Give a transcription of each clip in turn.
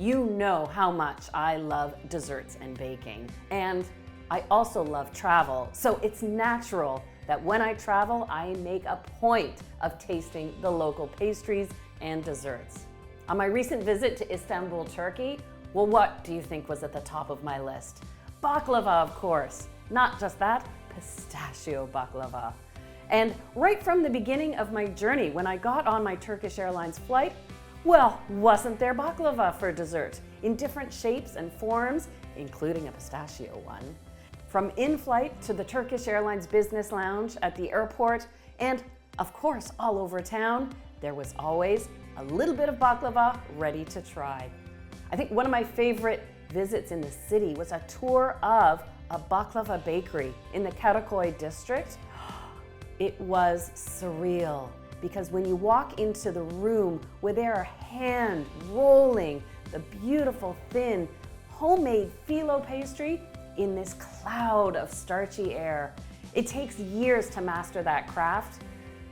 You know how much I love desserts and baking, and I also love travel, so it's natural that when I travel, I make a point of tasting the local pastries and desserts. On my recent visit to Istanbul, Turkey, well, what do you think was at the top of my list? Baklava, of course. Not just that, pistachio baklava. And right from the beginning of my journey, when I got on my Turkish Airlines flight, well, wasn't there baklava for dessert in different shapes and forms, including a pistachio one? From in-flight to the Turkish Airlines business lounge at the airport, and of course all over town, there was always a little bit of baklava ready to try. I think one of my favorite visits in the city was a tour of a baklava bakery in the Karakoy district. It was surreal because when you walk into the room where they are hand rolling the beautiful thin homemade phyllo pastry in this cloud of starchy air, it takes years to master that craft.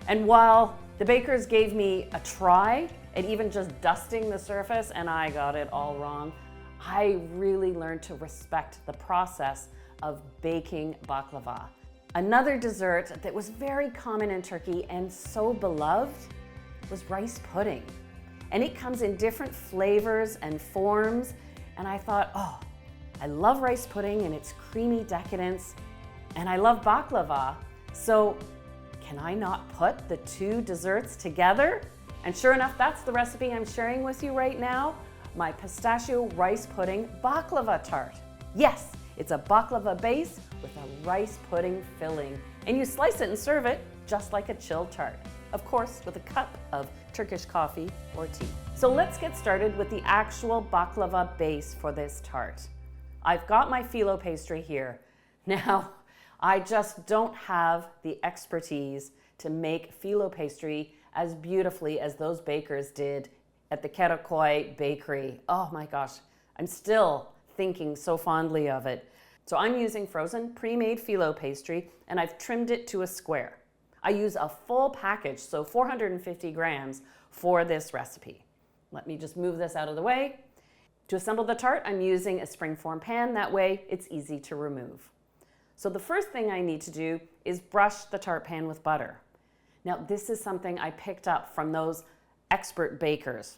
And while the bakers gave me a try at even just dusting the surface and I got it all wrong, I really learned to respect the process of baking baklava. Another dessert that was very common in Turkey and so beloved was rice pudding. And it comes in different flavors and forms. And I thought, oh, I love rice pudding and its creamy decadence. And I love baklava. So can I not put the two desserts together? And sure enough, that's the recipe I'm sharing with you right now. My pistachio rice pudding baklava tart. Yes, it's a baklava base with a rice pudding filling. And you slice it and serve it just like a chilled tart. Of course, with a cup of Turkish coffee or tea. So let's get started with the actual baklava base for this tart. I've got my phyllo pastry here. Now, I just don't have the expertise to make phyllo pastry as beautifully as those bakers did at the Karakoy bakery. Oh my gosh, I'm still thinking so fondly of it. So I'm using frozen pre-made phyllo pastry and I've trimmed it to a square. I use a full package, so 450 grams for this recipe. Let me just move this out of the way. To assemble the tart, I'm using a springform pan. That way it's easy to remove. So the first thing I need to do is brush the tart pan with butter. Now this is something I picked up from those expert bakers.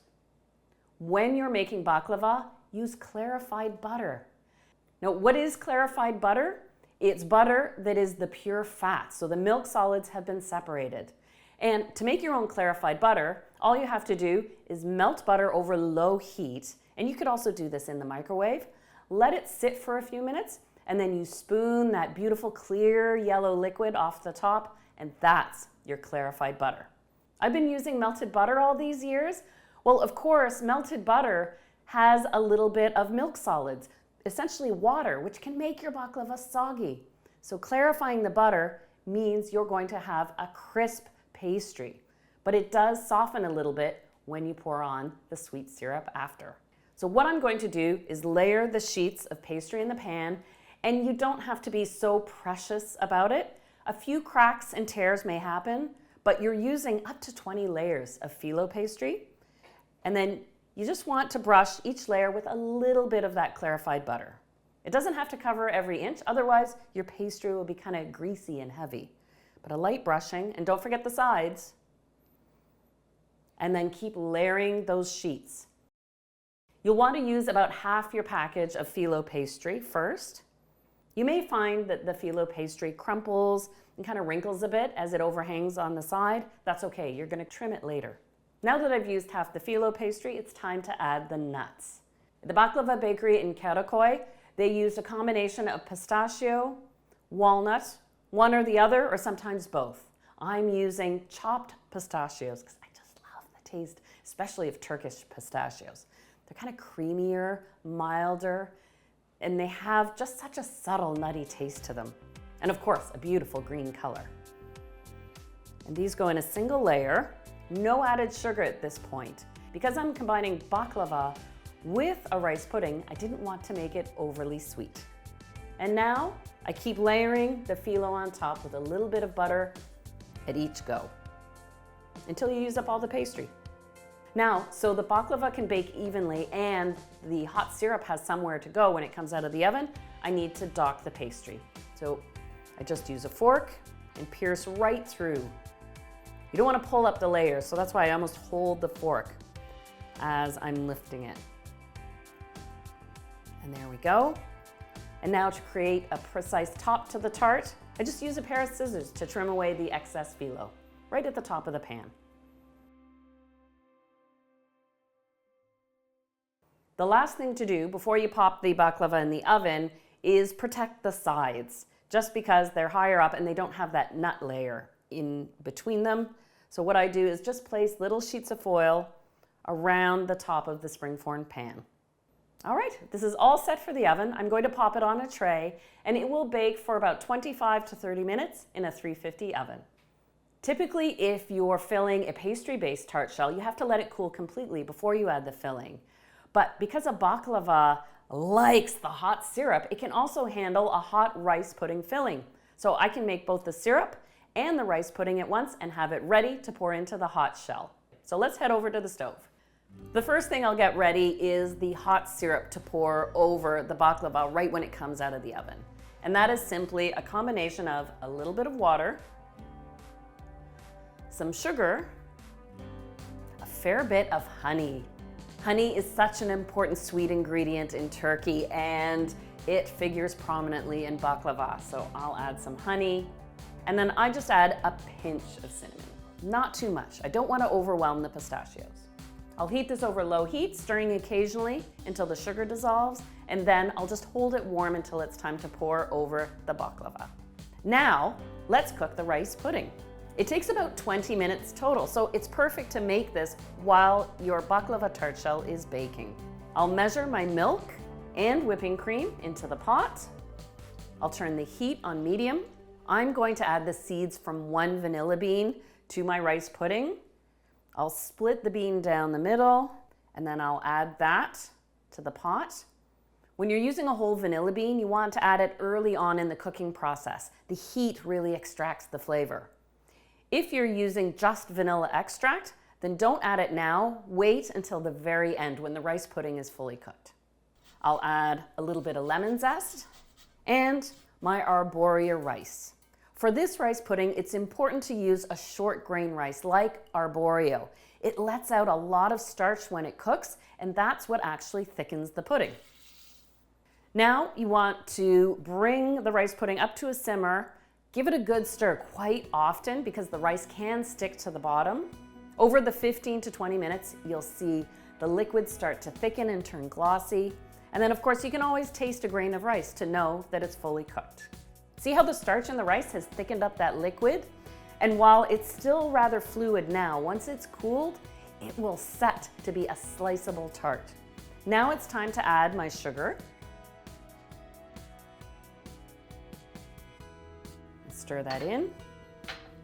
When you're making baklava, use clarified butter. Now, what is clarified butter? It's butter that is the pure fat, so the milk solids have been separated. And to make your own clarified butter, all you have to do is melt butter over low heat, and you could also do this in the microwave. Let it sit for a few minutes, and then you spoon that beautiful clear yellow liquid off the top, and that's your clarified butter. I've been using melted butter all these years. Well, of course, melted butter has a little bit of milk solids, essentially water, which can make your baklava soggy. So clarifying the butter means you're going to have a crisp pastry, but it does soften a little bit when you pour on the sweet syrup after. So what I'm going to do is layer the sheets of pastry in the pan, and you don't have to be so precious about it. A few cracks and tears may happen, but you're using up to 20 layers of phyllo pastry. And then you just want to brush each layer with a little bit of that clarified butter. It doesn't have to cover every inch, otherwise your pastry will be kind of greasy and heavy. But a light brushing, and don't forget the sides. And then keep layering those sheets. You'll want to use about half your package of phyllo pastry first. You may find that the phyllo pastry crumples and kind of wrinkles a bit as it overhangs on the side. That's okay, you're going to trim it later. Now that I've used half the phyllo pastry, it's time to add the nuts. At the Baklava bakery in Karakoy, they used a combination of pistachio, walnut, one or the other, or sometimes both. I'm using chopped pistachios because I just love the taste, especially of Turkish pistachios. They're kind of creamier, milder, and they have just such a subtle nutty taste to them. And of course, a beautiful green color. And these go in a single layer. No added sugar at this point. Because I'm combining baklava with a rice pudding, I didn't want to make it overly sweet. And now I keep layering the phyllo on top with a little bit of butter at each go until you use up all the pastry. Now, so the baklava can bake evenly and the hot syrup has somewhere to go when it comes out of the oven, I need to dock the pastry. So I just use a fork and pierce right through. You don't want to pull up the layers, so that's why I almost hold the fork as I'm lifting it. And there we go. And now to create a precise top to the tart, I just use a pair of scissors to trim away the excess phyllo, right at the top of the pan. The last thing to do before you pop the baklava in the oven is protect the sides, just because they're higher up and they don't have that nut layer in between them. So what I do is just place little sheets of foil around the top of the springform pan. All right, this is all set for the oven. I'm going to pop it on a tray and it will bake for about 25 to 30 minutes in a 350 oven. Typically, if you're filling a pastry-based tart shell, you have to let it cool completely before you add the filling. But because a baklava likes the hot syrup, it can also handle a hot rice pudding filling. So I can make both the syrup and the rice pudding at once and have it ready to pour into the hot shell. So let's head over to the stove. The first thing I'll get ready is the hot syrup to pour over the baklava right when it comes out of the oven. And that is simply a combination of a little bit of water, some sugar, a fair bit of honey. Honey is such an important sweet ingredient in Turkey and it figures prominently in baklava. So I'll add some honey and then I just add a pinch of cinnamon. Not too much. I don't want to overwhelm the pistachios. I'll heat this over low heat, stirring occasionally until the sugar dissolves, and then I'll just hold it warm until it's time to pour over the baklava. Now, let's cook the rice pudding. It takes about 20 minutes total, so it's perfect to make this while your baklava tart shell is baking. I'll measure my milk and whipping cream into the pot. I'll turn the heat on medium. I'm going to add the seeds from one vanilla bean to my rice pudding. I'll split the bean down the middle, and then I'll add that to the pot. When you're using a whole vanilla bean, you want to add it early on in the cooking process. The heat really extracts the flavor. If you're using just vanilla extract, then don't add it now. Wait until the very end when the rice pudding is fully cooked. I'll add a little bit of lemon zest and my arborio rice. For this rice pudding, it's important to use a short grain rice like arborio. It lets out a lot of starch when it cooks, and that's what actually thickens the pudding. Now you want to bring the rice pudding up to a simmer. Give it a good stir quite often because the rice can stick to the bottom. Over the 15 to 20 minutes, you'll see the liquid start to thicken and turn glossy. And then of course, you can always taste a grain of rice to know that it's fully cooked. See how the starch in the rice has thickened up that liquid? And while it's still rather fluid now, once it's cooled, it will set to be a sliceable tart. Now it's time to add my sugar. Stir that in,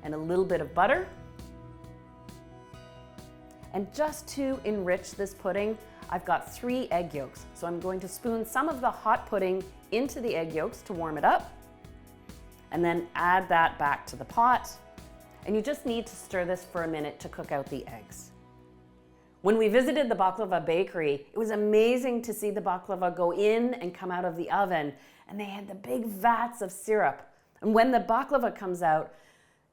and a little bit of butter. And just to enrich this pudding, I've got 3 egg yolks. So I'm going to spoon some of the hot pudding into the egg yolks to warm it up, and then add that back to the pot. And you just need to stir this for a minute to cook out the eggs. When we visited the baklava bakery, it was amazing to see the baklava go in and come out of the oven, and they had the big vats of syrup. And when the baklava comes out,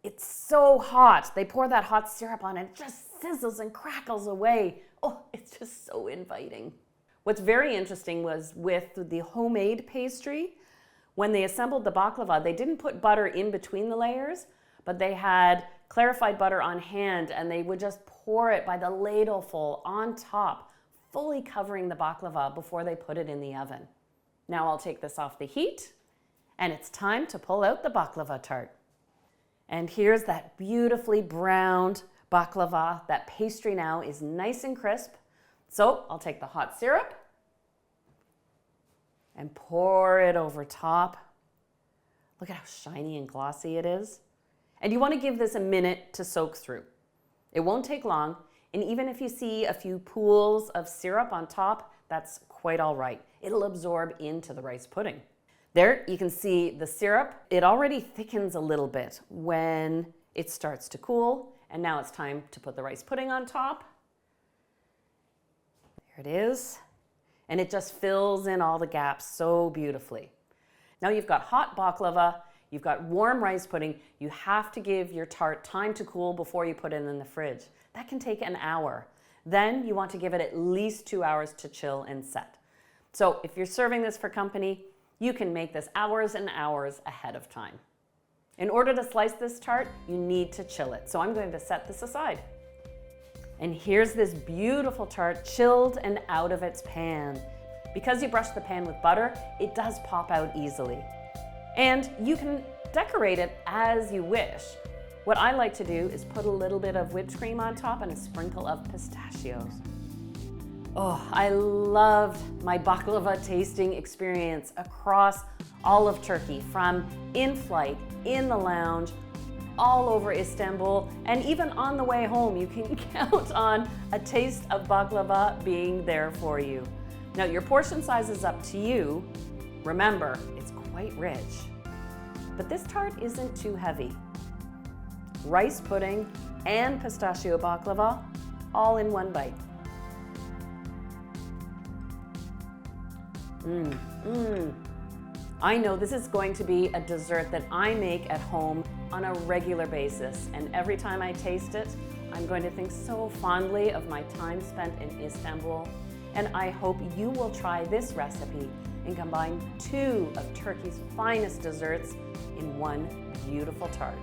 it's so hot. They pour that hot syrup on and it just sizzles and crackles away. Oh, it's just so inviting. What's very interesting was with the homemade pastry, when they assembled the baklava, they didn't put butter in between the layers, but they had clarified butter on hand and they would just pour it by the ladleful on top, fully covering the baklava before they put it in the oven. Now I'll take this off the heat. And it's time to pull out the baklava tart. And here's that beautifully browned baklava. That pastry now is nice and crisp. So I'll take the hot syrup and pour it over top. Look at how shiny and glossy it is. And you want to give this a minute to soak through. It won't take long. And even if you see a few pools of syrup on top, that's quite all right. It'll absorb into the rice pudding. There you can see the syrup. It already thickens a little bit when it starts to cool. And now it's time to put the rice pudding on top. There it is. And it just fills in all the gaps so beautifully. Now you've got hot baklava, you've got warm rice pudding. You have to give your tart time to cool before you put it in the fridge. That can take an hour. Then you want to give it at least 2 hours to chill and set. So if you're serving this for company, you can make this hours and hours ahead of time. In order to slice this tart, you need to chill it. So I'm going to set this aside. And here's this beautiful tart, chilled and out of its pan. Because you brush the pan with butter, it does pop out easily. And you can decorate it as you wish. What I like to do is put a little bit of whipped cream on top and a sprinkle of pistachios. Oh, I loved my baklava tasting experience across all of Turkey, from in flight, in the lounge, all over Istanbul, and even on the way home, you can count on a taste of baklava being there for you. Now, your portion size is up to you. Remember, it's quite rich. But this tart isn't too heavy. Rice pudding and pistachio baklava, all in one bite. I know this is going to be a dessert that I make at home on a regular basis, and every time I taste it, I'm going to think so fondly of my time spent in Istanbul, and I hope you will try this recipe and combine 2 of Turkey's finest desserts in one beautiful tart.